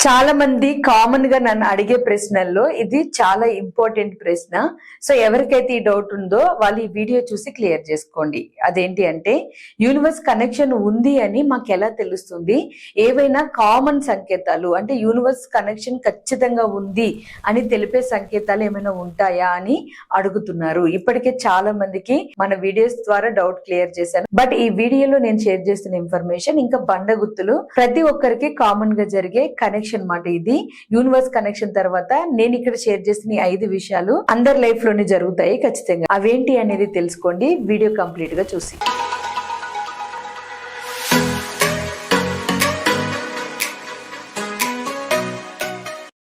చాలా మంది కామన్ గా నన్ను అడిగే ప్రశ్నల్లో ఇది చాలా ఇంపార్టెంట్ ప్రశ్న. సో ఎవరికైతే ఈ డౌట్ ఉందో వాళ్ళు ఈ వీడియో చూసి క్లియర్ చేసుకోండి. అదేంటి అంటే, యూనివర్స్ కనెక్షన్ ఉంది అని మాకు ఎలా తెలుస్తుంది? ఏవైనా కామన్ సంకేతాలు అంటే యూనివర్స్ కనెక్షన్ ఖచ్చితంగా ఉంది అని తెలిపే సంకేతాలు ఏమైనా ఉంటాయా అని అడుగుతున్నారు. ఇప్పటికే చాలా మందికి మన వీడియోస్ ద్వారా డౌట్ క్లియర్ చేశాను. బట్ ఈ వీడియోలో నేను షేర్ చేస్తున్న ఇన్ఫర్మేషన్ ఇంకా బండగుత్తులు ప్రతి ఒక్కరికి కామన్ గా జరిగే కనెక్షన్ మాట. ఇది యూనివర్స్ కనెక్షన్ తర్వాత నేను ఇక్కడ షేర్ చేసిన 5 విషయాలు అందరి లైఫ్ లోనే జరుగుతాయి ఖచ్చితంగా. అవేంటి అనేది తెలుసుకోండి వీడియో కంప్లీట్ గా చూసి.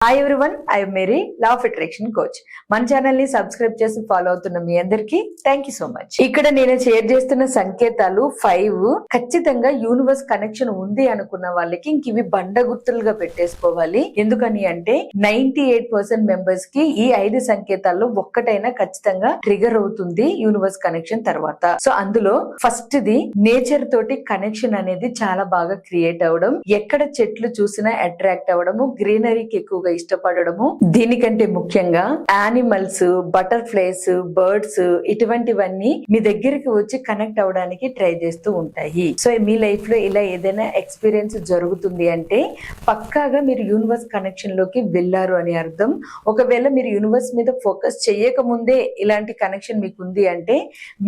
Hi everyone, I'm Mary, law of attraction coach. మన ఛానల్ ని సబ్స్క్రైబ్ చేసి ఫాలో అవుతున్న మీ అందరికి థ్యాంక్ యూ సో మచ్. ఇక్కడ నేను షేర్ చేస్తున్న సంకేతాలు 5 ఖచ్చితంగా యూనివర్స్ కనెక్షన్ ఉంది అనుకున్న వాళ్ళకి ఇంక ఇవి బండ గుర్తులుగా పెట్టేసుకోవాలి. ఎందుకని అంటే 98% మెంబర్స్ కి ఈ 5 సంకేతాల్లో ఒక్కటైనా ఖచ్చితంగా ట్రిగర్ అవుతుంది యూనివర్స్ కనెక్షన్ తర్వాత. సో అందులో ఫస్ట్ ది నేచర్ తోటి కనెక్షన్ అనేది చాలా బాగా క్రియేట్ అవడం, ఎక్కడ చెట్లు చూసినా అట్రాక్ట్ అవ్వడము, గ్రీనరీకి ఎక్కువగా ఇష్టపడము, దీనికంటే ముఖ్యంగా యానిమల్స్, బటర్ఫ్లైస్, బర్డ్స్ ఇటువంటివన్నీ మీ దగ్గరికి వచ్చి కనెక్ట్ అవడానికి ట్రై చేస్తూ ఉంటాయి. సో మీ లైఫ్ లో ఇలా ఏదైనా ఎక్స్పీరియన్స్ జరుగుతుంది అంటే పక్కాగా మీరు యూనివర్స్ కనెక్షన్ లోకి వెళ్ళారు అని అర్థం. ఒకవేళ మీరు యూనివర్స్ మీద ఫోకస్ చేయక ముందే ఇలాంటి కనెక్షన్ మీకు ఉంది అంటే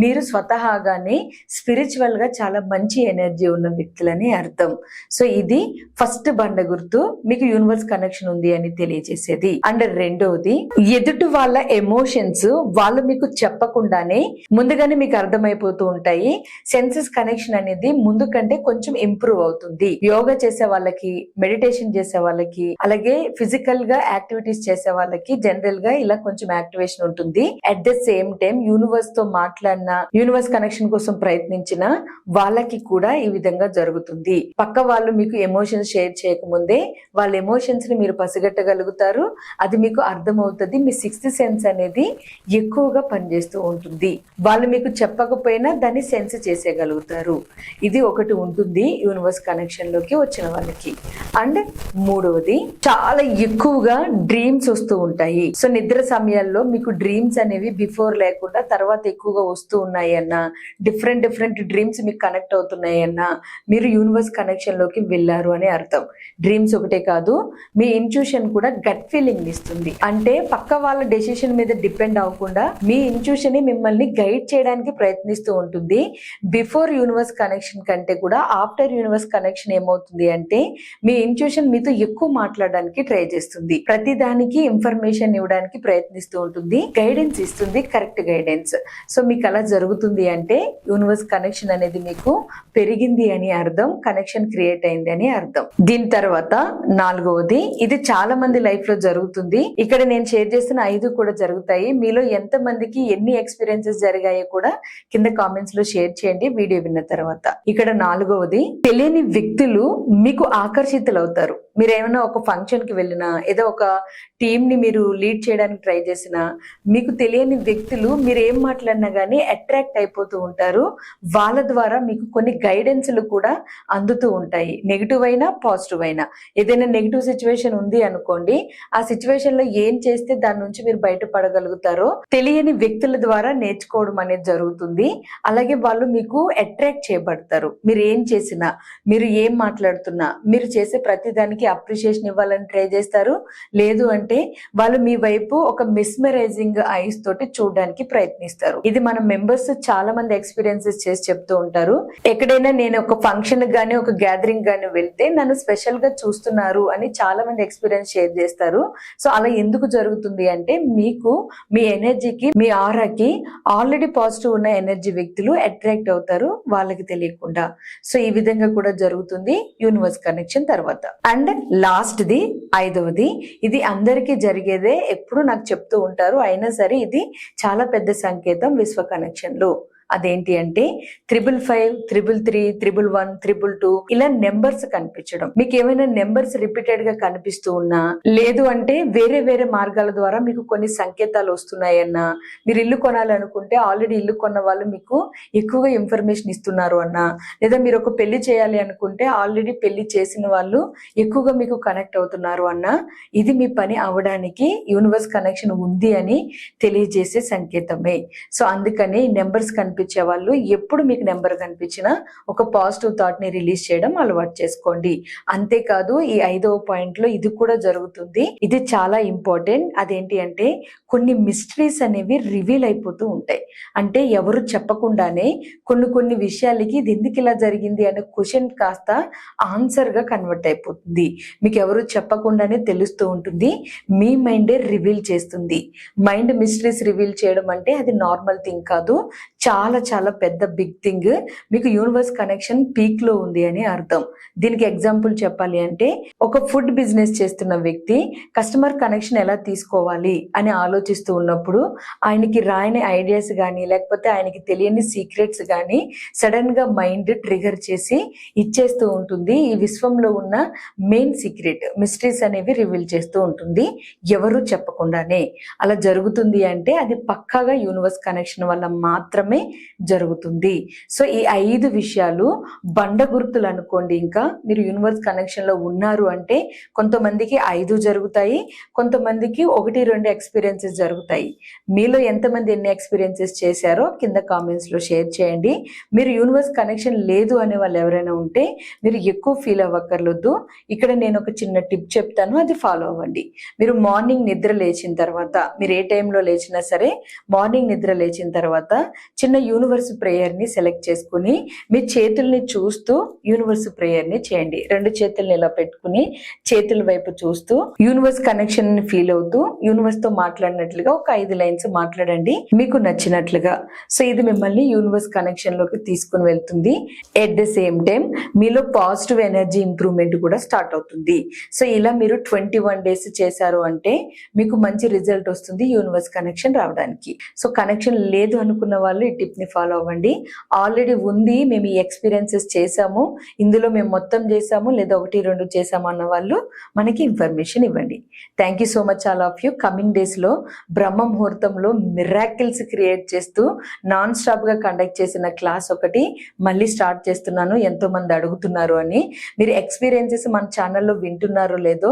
మీరు స్వతహాగానే స్పిరిచువల్ గా చాలా మంచి ఎనర్జీ ఉన్న వ్యక్తులని అర్థం. సో ఇది ఫస్ట్ బండ గుర్తు, మీకు యూనివర్స్ కనెక్షన్ ఉంది అని తెలియజేసేది. అండ్ రెండోది, ఎదుటి వాళ్ళ ఎమోషన్స్ వాళ్ళు మీకు చెప్పకుండానే ముందుగానే మీకు అర్థమైపోతూ ఉంటాయి. సెన్సెస్ కనెక్షన్ అనేది ముందు కంటే కొంచెం ఇంప్రూవ్ అవుతుంది. యోగా చేసే వాళ్ళకి, మెడిటేషన్ చేసే వాళ్ళకి, అలాగే ఫిజికల్ గా యాక్టివిటీస్ చేసే వాళ్ళకి జనరల్ గా ఇలా కొంచెం యాక్టివేషన్ ఉంటుంది. At the same time universe తో మాట్లాడిన, యూనివర్స్ కనెక్షన్ కోసం ప్రయత్నించిన వాళ్ళకి కూడా ఈ విధంగా జరుగుతుంది. పక్క వాళ్ళు మీకు ఎమోషన్స్ షేర్ చేయకముందే వాళ్ళ ఎమోషన్స్ ని మీరు పసిగట్టగలుగుతారు. అది మీకు అర్థమవుతుంది. మీ 6th సెన్స్ అనేది ఎక్కువగా పనిచేస్తూ ఉంటుంది. వాళ్ళు మీకు చెప్పకపోయినా దాన్ని సెన్స్ చేసేయగలుగుతారు. ఇది ఒకటి ఉంటుంది యూనివర్స్ కనెక్షన్ లోకి వచ్చిన వాళ్ళకి. అండ్ మూడవది, చాలా ఎక్కువగా డ్రీమ్స్ వస్తూ ఉంటాయి. సో నిద్ర సమయాల్లో మీకు డ్రీమ్స్ అనేవి బిఫోర్ లేకుండా తర్వాత ఎక్కువగా వస్తూ ఉన్నాయి అన్నా, డిఫరెంట్ డ్రీమ్స్ మీకు కనెక్ట్ అవుతున్నాయి అన్నా మీరు యూనివర్స్ కనెక్షన్ లోకి వెళ్ళారు అని అర్థం. డ్రీమ్స్ ఒకటే కాదు, మీ ఇంట్యూషన్ కూడా గట్ ఫీలింగ్ ఇస్తుంది. అంటే పక్క వాళ్ళ డెసిషన్ మీద డిపెండ్ అవ్వకుండా మీ ఇంట్యూషన్ మిమ్మల్ని గైడ్ చేయడానికి ప్రయత్నిస్తూ ఉంటుంది. బిఫోర్ యూనివర్స్ కనెక్షన్ కంటే కూడా ఆఫ్టర్ యూనివర్స్ కనెక్షన్ ఏమవుతుంది అంటే మీ ఇంట్యూషన్ మీతో ఎక్కువ మాట్లాడడానికి ట్రై చేస్తుంది. ప్రతి దానికి ఇన్ఫర్మేషన్ ఇవ్వడానికి ప్రయత్నిస్తూ ఉంటుంది, గైడెన్స్ ఇస్తుంది, కరెక్ట్ గైడెన్స్. సో మీకు అలా జరుగుతుంది అంటే యూనివర్స్ కనెక్షన్ అనేది మీకు పెరిగింది అని అర్థం, కనెక్షన్ క్రియేట్ అయింది అని అర్థం. దీని తర్వాత నాలుగవది, ఇది చాలా మంది లైఫ్ లో జరుగుతుంది. ఇక్కడ నేను షేర్ చేసిన 5 కూడా జరుగుతాయి. మీలో ఎంత మందికి ఎన్ని ఎక్స్పీరియన్సెస్ జరిగాయో కూడా కింద కామెంట్స్ లో షేర్ చేయండి వీడియో విన్న తర్వాత. ఇక్కడ నాలుగవది, తెలియని వ్యక్తులు మీకు ఆకర్షితులు అవుతారు. మీరు ఏమైనా ఒక ఫంక్షన్ కి వెళ్ళినా, ఏదో ఒక టీమ్ ని మీరు లీడ్ చేయడానికి ట్రై చేసినా, మీకు తెలియని వ్యక్తులు మీరు ఏం మాట్లాడినా గానీ అట్రాక్ట్ అయిపోతూ ఉంటారు. వాళ్ళ ద్వారా మీకు కొన్ని గైడెన్స్లు కూడా అందుతూ ఉంటాయి. నెగిటివ్ అయినా పాజిటివ్ అయినా. ఏదైనా నెగిటివ్ సిచ్యువేషన్ ఉంది అనుకోండి, ఆ సిచ్యువేషన్ లో ఏం చేస్తే దాని నుంచి మీరు బయటపడగలుగుతారో తెలియని వ్యక్తుల ద్వారా నేర్చుకోవడం అనేది జరుగుతుంది. అలాగే వాళ్ళు మీకు అట్రాక్ట్ చేయబడతారు. మీరు ఏం చేసినా, మీరు ఏం మాట్లాడుతున్నా, మీరు చేసే ప్రతి దానికి అప్రిషియేషన్ ఇవ్వాలని ట్రై చేస్తారు. లేదు అంటే వాళ్ళు మీ వైపు ఒక మిస్మరైజింగ్ ఐస్ తోటి చూడడానికి ప్రయత్నిస్తారు. ఇది మన మెంబర్స్ చాలా మంది ఎక్స్పీరియన్సెస్ చేసి చెప్తూ ఉంటారు. ఎక్కడైనా నేను ఒక ఫంక్షన్ గానీ, ఒక గ్యాదరింగ్ గానీ వెళ్తే నన్ను స్పెషల్ గా చూస్తున్నారు అని చాలా మంది ఎక్స్పీరియన్స్ షేర్ చేస్తారు. సో అలా ఎందుకు జరుగుతుంది అంటే మీకు మీ ఎనర్జీకి, మీ ఆరాకి ఆల్రెడీ పాజిటివ్ ఉన్న ఎనర్జీ వ్యక్తులు అట్రాక్ట్ అవుతారు వాళ్ళకి తెలియకుండా. సో ఈ విధంగా కూడా జరుగుతుంది యూనివర్స్ కనెక్షన్ తర్వాత. అండ్ లాస్ట్ ది 5వది, ఇది అందరికీ జరిగేదే, ఎప్పుడు నాకు చెప్తూ ఉంటారు, అయినా సరే ఇది చాలా పెద్ద సంకేతం విశ్వ కనెక్షన్ లో. అదేంటి అంటే 555, 333, 111, 222 ఇలా నెంబర్స్ కనిపించడం. మీకు ఏమైనా నెంబర్స్ రిపీటెడ్ గా కనిపిస్తూ ఉన్నా, లేదు అంటే వేరే వేరే మార్గాల ద్వారా మీకు కొన్ని సంకేతాలు వస్తున్నాయన్నా, మీరు ఇల్లు కొనాలనుకుంటే ఆల్రెడీ ఇల్లు కొన్న వాళ్ళు మీకు ఎక్కువగా ఇన్ఫర్మేషన్ ఇస్తున్నారు అన్నా, లేదా మీరు ఒక పెళ్లి చేయాలి అనుకుంటే ఆల్రెడీ పెళ్లి చేసిన వాళ్ళు ఎక్కువగా మీకు కనెక్ట్ అవుతున్నారు అన్నా, ఇది మీ పని అవడానికి యూనివర్స్ కనెక్షన్ ఉంది అని తెలియజేసే సంకేతమే. సో అందుకని నెంబర్స్ కనిపించే వాళ్ళు ఎప్పుడు మీకు నెంబర్ కనిపించినా ఒక పాజిటివ్ థాట్ ని రిలీజ్ చేయడం అలవాటు చేసుకోండి. అంతేకాదు ఈ 5వ పాయింట్ లో ఇది కూడా జరుగుతుంది. ఇది చాలా ఇంపార్టెంట్. అదేంటి అంటే కొన్ని మిస్టరీస్ అనేవి రివీల్ అయిపోతూ ఉంటాయి. అంటే ఎవరు చెప్పకుండానే కొన్ని విషయాలకి ఇది ఎందుకు ఇలా జరిగింది అనే క్వశ్చన్ కాస్త ఆన్సర్ గా కన్వర్ట్ అయిపోతుంది. మీకు ఎవరు చెప్పకుండానే తెలుస్తూ ఉంటుంది. మీ మైండే రివీల్ చేస్తుంది. మైండ్ మిస్టరీస్ రివీల్ చేయడం అంటే అది నార్మల్ థింగ్ కాదు, చాలా చాలా పెద్ద బిగ్ థింగ్. మీకు యూనివర్స్ కనెక్షన్ పీక్ లో ఉంది అని అర్థం. దీనికి ఎగ్జాంపుల్ చెప్పాలి అంటే ఒక ఫుడ్ బిజినెస్ చేస్తున్న వ్యక్తి కస్టమర్ కనెక్షన్ ఎలా తీసుకోవాలి అని ఆలోచిస్తూ ఉన్నప్పుడు ఆయనకి రాయని ఐడియాస్ కానీ లేకపోతే ఆయనకి తెలియని సీక్రెట్స్ కానీ సడన్ గా మైండ్ ట్రిగర్ చేసి ఇచ్చేస్తూ ఉంటుంది. ఈ విశ్వంలో ఉన్న మెయిన్ సీక్రెట్ మిస్టరీస్ అనేవి రివీల్ చేస్తూ ఉంటుంది ఎవరు చెప్పకుండానే. అలా జరుగుతుంది అంటే అది పక్కాగా యూనివర్స్ కనెక్షన్ వల్ల మాత్రమే జరుగుతుంది. సో ఈ 5 విషయాలు బండ గుర్తులు అనుకోండి. ఇంకా మీరు యూనివర్స్ కనెక్షన్ లో ఉన్నారు అంటే కొంతమందికి 5 జరుగుతాయి, కొంతమందికి 1-2 ఎక్స్పీరియన్సెస్ జరుగుతాయి. మీలో ఎంతమంది ఎన్ని ఎక్స్పీరియన్సెస్ చేశారో కింద కామెంట్స్ లో షేర్ చేయండి. మీరు యూనివర్స్ కనెక్షన్ లేదు అనే వాళ్ళు ఎవరైనా ఉంటే మీరు ఎక్కువ ఫీల్ అవ్వక్కర్లేదు. ఇక్కడ నేను ఒక చిన్న టిప్ చెప్తాను, అది ఫాలో అవ్వండి. మీరు మార్నింగ్ నిద్ర లేచిన తర్వాత, మీరు ఏ టైంలో లేచినా సరే మార్నింగ్ నిద్ర లేచిన తర్వాత చిన్న యూనివర్స్ ప్రేయర్ ని సెలెక్ట్ చేసుకుని మీ చేతుల్ని చూస్తూ యూనివర్స్ ప్రేయర్ ని చేయండి. 2 చేతుల్ని ఇలా పెట్టుకుని చేతుల వైపు చూస్తూ యూనివర్స్ కనెక్షన్ ని ఫీల్ అవుతూ యూనివర్స్ తో మాట్లాడినట్లుగా ఒక 5 లైన్స్ మాట్లాడండి మీకు నచ్చినట్లుగా. సో ఇది మిమ్మల్ని యూనివర్స్ కనెక్షన్ లోకి తీసుకుని వెళ్తుంది. ఎట్ ద సేమ్ టైం మీలో పాజిటివ్ ఎనర్జీ ఇంప్రూవ్మెంట్ కూడా స్టార్ట్ అవుతుంది. సో ఇలా మీరు 21 డేస్ చేశారు అంటే మీకు మంచి రిజల్ట్ వస్తుంది యూనివర్స్ కనెక్షన్ రావడానికి. సో కనెక్షన్ లేదు అనుకున్న వాళ్ళు ఈ టిప్ ని ఫాలో అవ్వండి. ఆల్రెడీ ఉంది, మేము ఈ ఎక్స్పీరియన్సెస్ చేసాము, ఇందులో మేము మొత్తం చేసాము లేదా 1-2 చేసాము అన్న వాళ్ళు మనకి ఇన్ఫర్మేషన్ ఇవ్వండి. Thank you so much all of you. Coming days లో బ్రహ్మ ముహూర్తంలో మిరాకిల్స్ క్రియేట్ చేస్తూ నాన్ స్టాప్ గా కండక్ట్ చేసిన క్లాస్ ఒకటి మళ్ళీ స్టార్ట్ చేస్తున్నాను. ఎంతో మంది అడుగుతున్నారు అని. మీరు ఎక్స్పీరియన్సెస్ మన ఛానల్లో వింటున్నారో లేదో,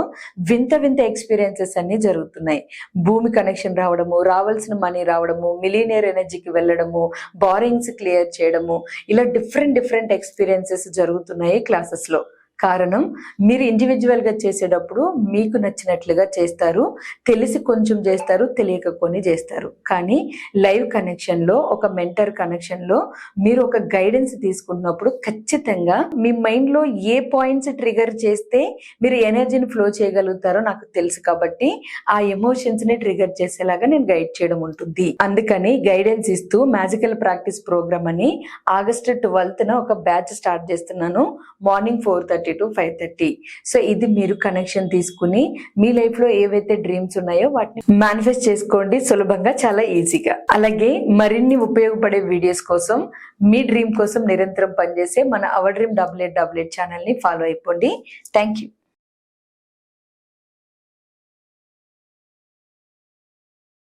వింత ఎక్స్పీరియన్సెస్ అన్ని జరుగుతున్నాయి. భూమి కనెక్షన్ రావడము, రావాల్సిన మనీ రావడము, మిలీనియర్ ఎనర్జీకి వెళ్ళడము, బారింగ్స్ క్లియర్ చేయడము, ఇలా డిఫరెంట్ ఎక్స్పీరియన్సెస్ జరుగుతున్నాయి క్లాసెస్ లో. కారణం మీరు ఇండివిజువల్ గా చేసేటప్పుడు మీకు నచ్చినట్లుగా చేస్తారు, తెలిసి కొంచెం చేస్తారు, తెలియక కొన్ని చేస్తారు. కానీ లైవ్ కనెక్షన్ లో, ఒక మెంటర్ కనెక్షన్ లో మీరు ఒక గైడెన్స్ తీసుకున్నప్పుడు ఖచ్చితంగా మీ మైండ్ లో ఏ పాయింట్స్ ట్రిగర్ చేస్తే మీరు ఎనర్జీని ఫ్లో చేయగలుగుతారో నాకు తెలుసు. కాబట్టి ఆ ఎమోషన్స్ ని ట్రిగర్ చేసేలాగా నేను గైడ్ చేయడం ఉంటుంది. అందుకని గైడెన్స్ ఇస్తూ మ్యాజికల్ ప్రాక్టీస్ ప్రోగ్రామ్ అని ఆగస్టు 12న ఒక బ్యాచ్ స్టార్ట్ చేస్తున్నాను. Morning 4:30 to 5:30. సో ఇది మీరు కనెక్షన్ తీసుకుని మీ లైఫ్ లో ఏవైతే డ్రీమ్స్ ఉన్నాయో వాటిని మేనిఫెస్ట్ చేసుకోండి సులభంగా, చాలా ఈజీగా. అలాగే మరిన్ని ఉపయోగపడే వీడియోస్ కోసం, మీ డ్రీమ్ కోసం నిరంతరం పనిచేసే మన అవర్ డ్రీమ్ 8888 ఛానల్ ని ఫాలో అయిపోండి. Thank you.